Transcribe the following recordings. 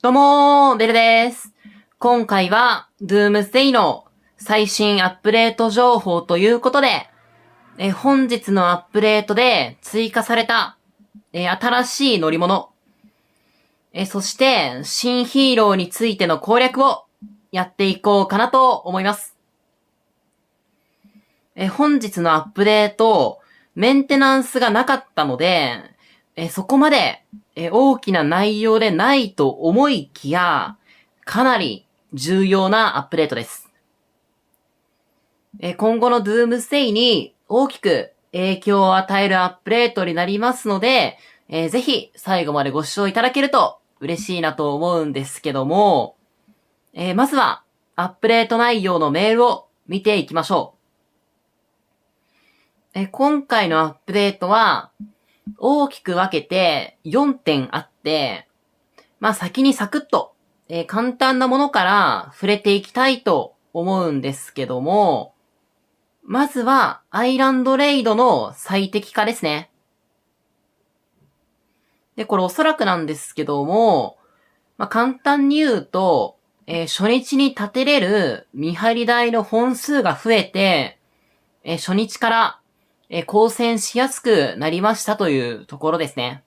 どうもー、ベルです。今回は、Doomsday の最新アップデート情報ということで、本日のアップデートで追加された、新しい乗り物、そして新ヒーローについての攻略をやっていこうかなと思います。本日のアップデート、メンテナンスがなかったので、そこまで、大きな内容でないと思いきや、かなり重要なアップデートです。今後の Doomsday に大きく影響を与えるアップデートになりますので、ぜひ最後までご視聴いただけると嬉しいなと思うんですけども、まずはアップデート内容のメールを見ていきましょう。今回のアップデートは大きく分けて4点あって、先にサクッと、簡単なものから触れていきたいと思うんですけども、まずは、アイランドレイドの最適化ですね。で、これおそらくなんですけども、簡単に言うと、初日に立てれる見張り台の本数が増えて、初日から、交戦しやすくなりましたというところですね。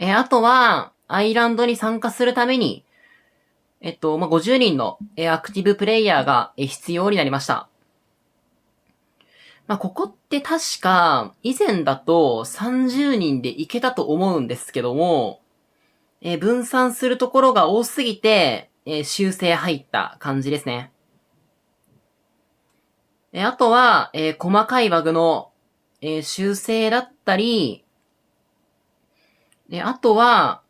あとは、アイランドに参加するために、50人の、アクティブプレイヤーが、必要になりました。ここって確か、以前だと30人でいけたと思うんですけども、分散するところが多すぎて、修正入った感じですね。あとは、細かいバグの、修正だったり、あとは、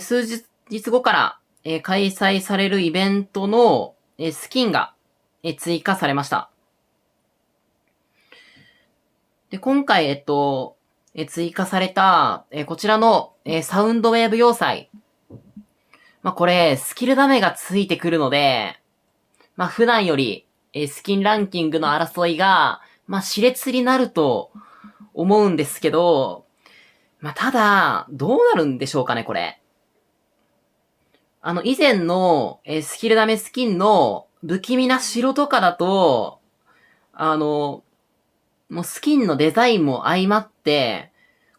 数日後から、開催されるイベントの、スキンが、追加されました。で、今回、追加された、こちらの、サウンドウェーブ要塞。これ、スキルダメがついてくるので、普段より、スキンランキングの争いが、熾烈になると思うんですけど、ただ、どうなるんでしょうかね、これ。以前の、スキルダメスキンの不気味な城とかだと、もうスキンのデザインも相まって、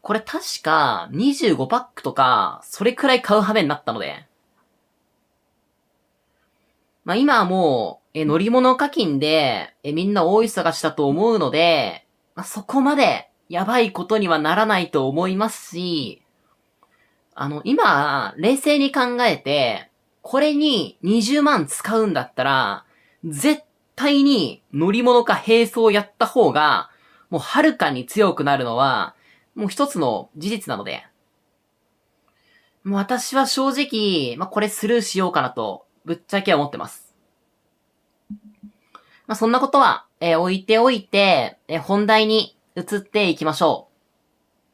これ確か25パックとか、それくらい買う羽目になったので。今はもう、乗り物課金で、みんな大忙しだと思うので、そこまでやばいことにはならないと思いますし、今、冷静に考えて、これに20万使うんだったら、絶対に乗り物か並走をやった方が、もうはるかに強くなるのは、もう一つの事実なので、もう私は正直、これスルーしようかなと、ぶっちゃけ思ってます。そんなことは、置いておいて、本題に移っていきましょ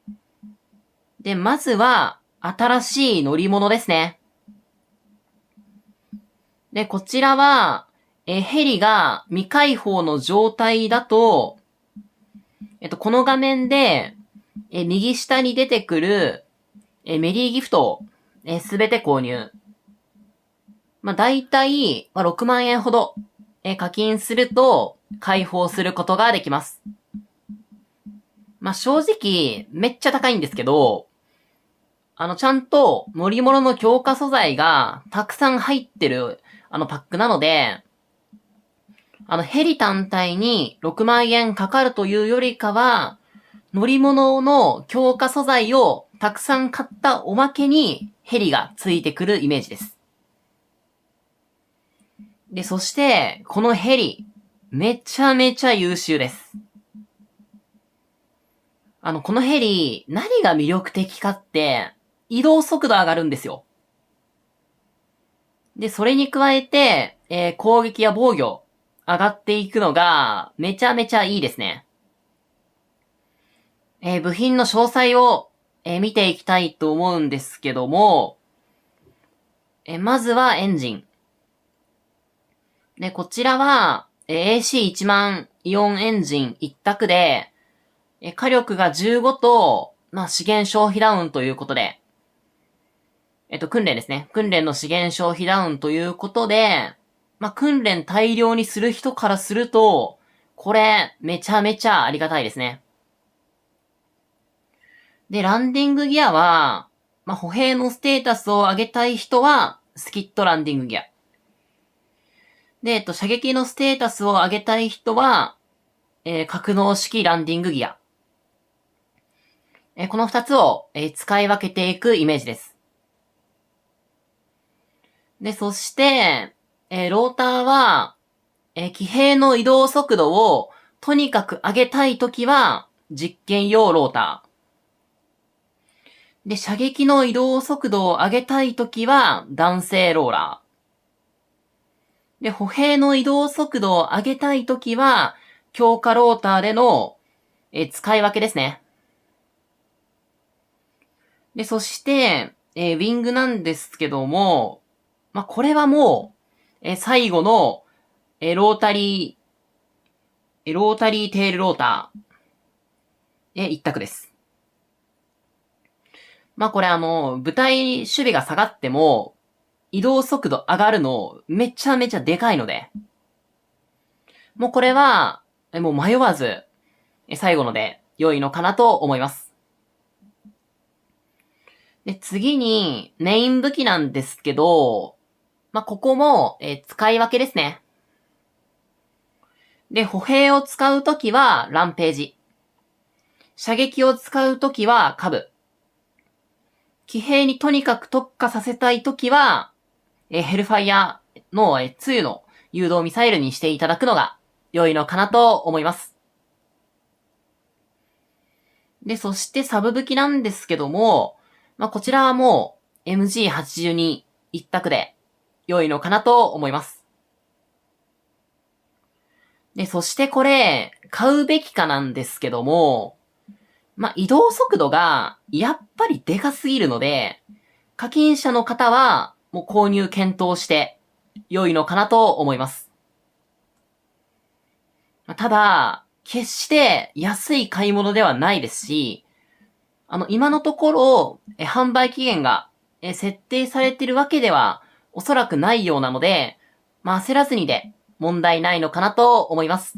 う。で、まずは、新しい乗り物ですね。で、こちらは、ヘリが未開放の状態だと、この画面で、右下に出てくる、メリーギフトを、すべて購入。だいたい、6万円ほど、課金すると、開放することができます。正直、めっちゃ高いんですけど、ちゃんと乗り物の強化素材がたくさん入ってる、パックなので、ヘリ単体に6万円かかるというよりかは、乗り物の強化素材をたくさん買ったおまけにヘリがついてくるイメージです。で、そして、このヘリ、めちゃめちゃ優秀です。このヘリ、何が魅力的かって、移動速度上がるんですよ。で、それに加えて、攻撃や防御、上がっていくのが、めちゃめちゃいいですね。部品の詳細を、見ていきたいと思うんですけども、まずはエンジン。で、こちらは、AC1 万イオンエンジン一択で、火力が15と、資源消費ダウンということで、訓練ですね。訓練の資源消費ダウンということで、訓練大量にする人からすると、これ、めちゃめちゃありがたいですね。で、ランディングギアは、歩兵のステータスを上げたい人は、スキットランディングギア。で、射撃のステータスを上げたい人は、格納式ランディングギア。この二つを、使い分けていくイメージです。で、そして、ローターは、騎兵の移動速度をとにかく上げたいときは、実験用ローター。で、射撃の移動速度を上げたいときは、弾性ローラー。で、歩兵の移動速度を上げたいときは、強化ローターでの、使い分けですね。で、そして、ウィングなんですけども、これはもう、最後の、ロータリーテールローター、一択です。これ部隊守備が下がっても、移動速度上がるの、めちゃめちゃでかいので、もうこれは、もう迷わず、最後ので良いのかなと思います。で、次に、メイン武器なんですけど、ここも、使い分けですね。で、歩兵を使うときは、ランページ。射撃を使うときは、カブ。騎兵にとにかく特化させたいときは、ヘルファイアの、2の誘導ミサイルにしていただくのが良いのかなと思います。で、そしてサブ武器なんですけども、こちらはもう MG82 一択で良いのかなと思います。で、そしてこれ、買うべきかなんですけども、移動速度がやっぱりでかすぎるので、課金者の方はもう購入検討して良いのかなと思います。ただ、決して安い買い物ではないですし、今のところ、販売期限が設定されているわけではおそらくないようなので、焦らずにで問題ないのかなと思います。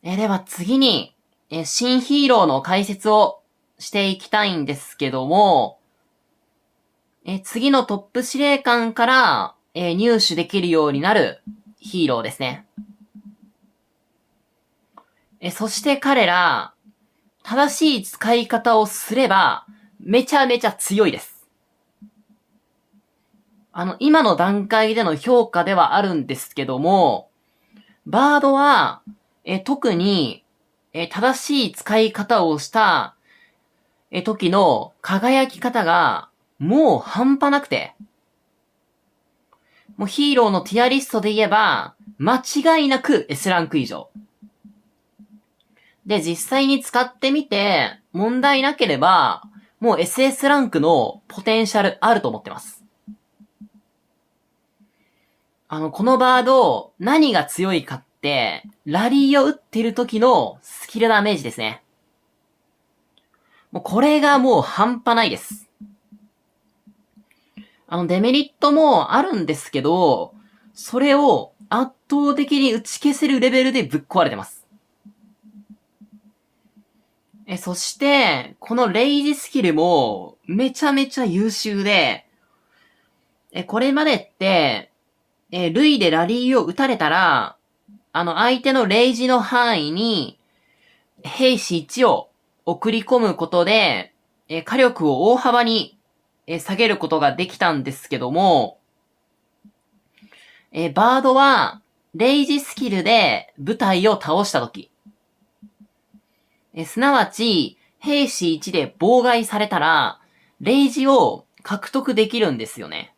では次に、新ヒーローの解説をしていきたいんですけども、次のトップ司令官から、入手できるようになるヒーローですね。そして彼ら、正しい使い方をすれば、めちゃめちゃ強いです。今の段階での評価ではあるんですけども、バードは、特に、正しい使い方をした、時の輝き方が、もう半端なくて、もうヒーローのティアリストで言えば、間違いなく S ランク以上。で、実際に使ってみて、問題なければ、もう SS ランクのポテンシャルあると思ってます。このバード、何が強いかって、ラリーを打ってる時のスキルダメージですね。もうこれがもう半端ないです。デメリットもあるんですけど、それを圧倒的に打ち消せるレベルでぶっ壊れてます。そして、このレイジスキルもめちゃめちゃ優秀で、これまでって、類でラリーを打たれたら、相手のレイジの範囲に、兵士1を送り込むことで、火力を大幅に、下げることができたんですけども、バードは、レイジスキルで部隊を倒したとき、すなわち、兵士1で妨害されたら、レイジを獲得できるんですよね。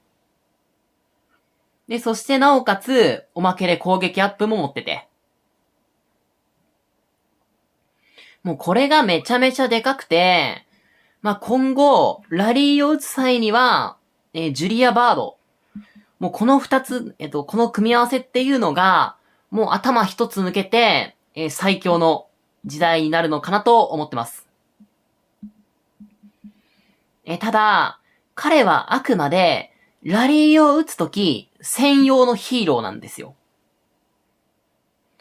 で、そしてなおかつ、おまけで攻撃アップも持ってて。もうこれがめちゃめちゃでかくて、今後、ラリーを打つ際には、ジュリア・バード。もうこの二つ、この組み合わせっていうのが、もう頭一つ抜けて、最強の時代になるのかなと思ってます。ただ、彼はあくまで、ラリーを打つとき、専用のヒーローなんですよ。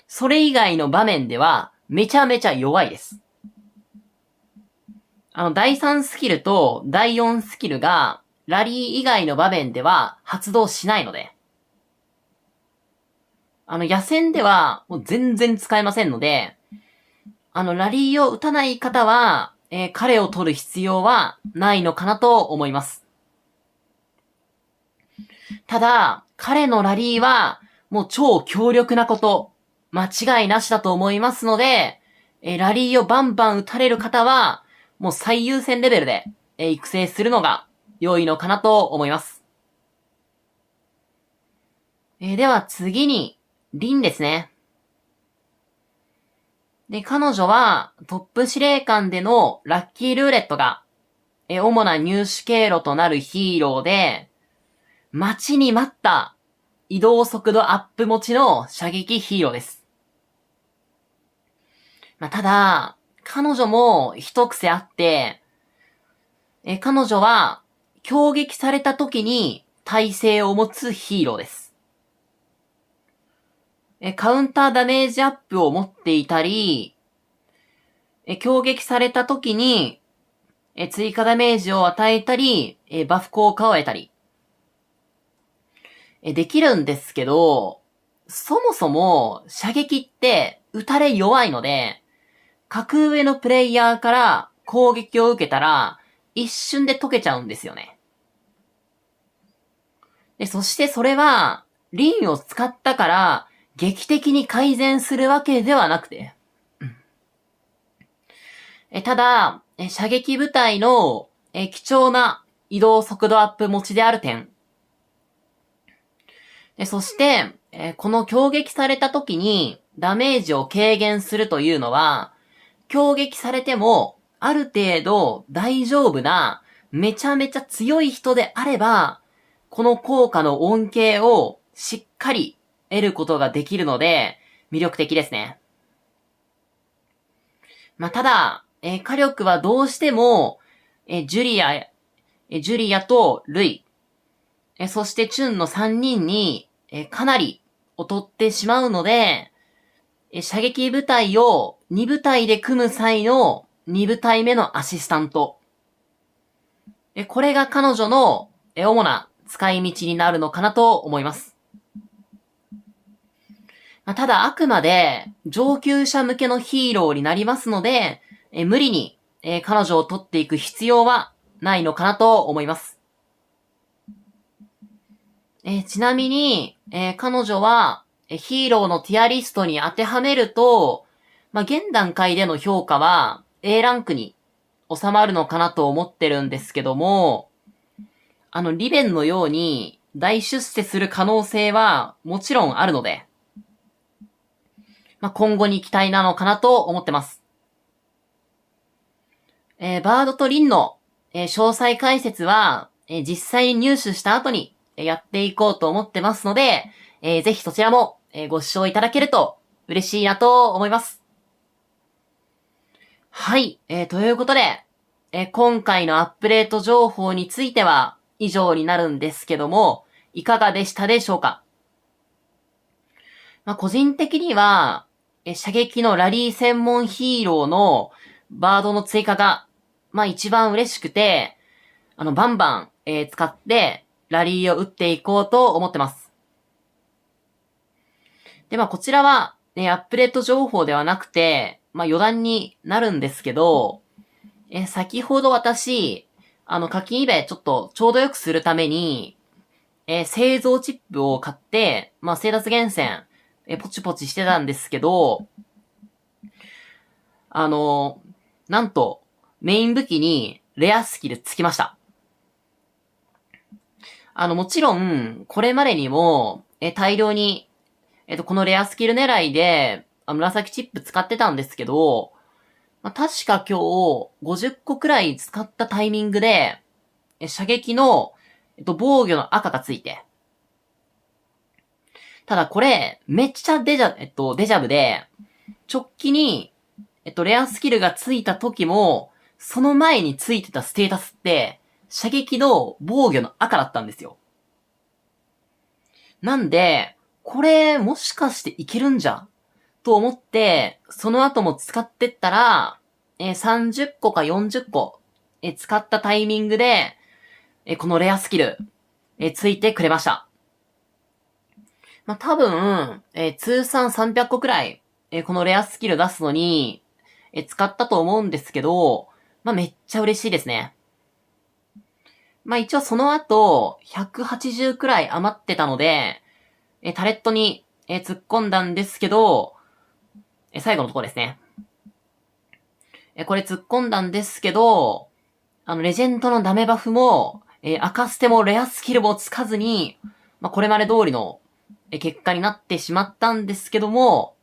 それ以外の場面では、めちゃめちゃ弱いです。第3スキルと第4スキルが、ラリー以外の場面では発動しないので、野戦ではもう全然使えませんので、ラリーを打たない方は、彼を取る必要はないのかなと思います。ただ、彼のラリーは、もう超強力なこと、間違いなしだと思いますので、ラリーをバンバン打たれる方は、もう最優先レベルで、育成するのが良いのかなと思います。では次に、リンですね。で、彼女はトップ司令官でのラッキールーレットが、主な入手経路となるヒーローで、待ちに待った移動速度アップ持ちの射撃ヒーローです。ただ、彼女も一癖あって、彼女は攻撃された時に耐性を持つヒーローです。カウンターダメージアップを持っていたり、攻撃された時に追加ダメージを与えたり、バフ効果を得たり、できるんですけど、そもそも射撃って撃たれ弱いので、格上のプレイヤーから攻撃を受けたら一瞬で解けちゃうんですよね。で、そしてそれはリンを使ったから劇的に改善するわけではなくて、ただ、射撃部隊の貴重な移動速度アップ持ちである点、そして、この攻撃された時にダメージを軽減するというのは、攻撃されてもある程度大丈夫なめちゃめちゃ強い人であれば、この効果の恩恵をしっかり得ることができるので魅力的ですね。ただ、火力はどうしても、ジュリアとルイ、そしてチュンの3人に、かなり劣ってしまうので、射撃部隊を2部隊で組む際の2部隊目のアシスタント。これが彼女の主な使い道になるのかなと思います。ただあくまで上級者向けのヒーローになりますので、無理に彼女を取っていく必要はないのかなと思います。ちなみに、彼女はヒーローのティアリストに当てはめると、現段階での評価は A ランクに収まるのかなと思ってるんですけども、リベンのように大出世する可能性はもちろんあるので、今後に期待なのかなと思ってます。バードとリンの、詳細解説は、実際に入手した後にやっていこうと思ってますので、ぜひそちらも、ご視聴いただけると嬉しいなと思います。はい、ということで、今回のアップデート情報については以上になるんですけども、いかがでしたでしょうか？個人的には、射撃のラリー専門ヒーローのバードの追加が、一番嬉しくて、バンバン、使ってラリーを打っていこうと思ってます。で、こちらは、アップデート情報ではなくて、余談になるんですけど、先ほど私、課金イベちょうどよくするために、製造チップを買って、生脱厳選、ポチポチしてたんですけど、なんと、メイン武器にレアスキルつきました。もちろん、これまでにも、大量に、このレアスキル狙いで、紫チップ使ってたんですけど、確か今日、50個くらい使ったタイミングで、射撃の、防御の赤がついて。ただこれ、めっちゃデジャブで、直帰に、レアスキルがついた時も、その前についてたステータスって、射撃の防御の赤だったんですよ。なんで、これ、もしかしていけるんじゃと思って、その後も使ってったら、30個か40個、使ったタイミングで、このレアスキル、ついてくれました。まあ、多分、通算300個くらい、このレアスキル出すのに、使ったと思うんですけど、まあ、めっちゃ嬉しいですね。まあ、一応その後、180くらい余ってたので、タレットに、突っ込んだんですけど、最後のところですね。これ突っ込んだんですけど、レジェンドのダメバフも、赤ステもレアスキルもつかずに、まあ、これまで通りの、結果になってしまったんですけども、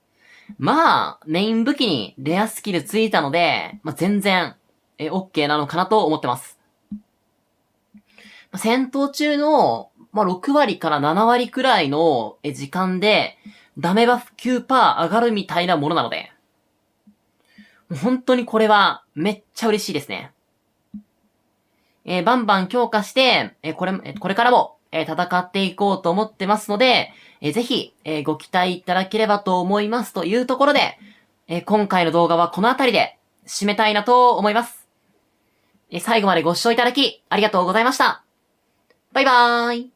まあ、メイン武器にレアスキルついたので、まあ、全然、OK なのかなと思ってます。戦闘中の、まあ、6割から7割くらいの時間で、ダメバフ 9% 上がるみたいなものなので、本当にこれはめっちゃ嬉しいですね。バンバン強化して、これからも、戦っていこうと思ってますので、ぜひ、ご期待いただければと思いますというところで、今回の動画はこの辺りで締めたいなと思います。最後までご視聴いただきありがとうございました。バイバーイ。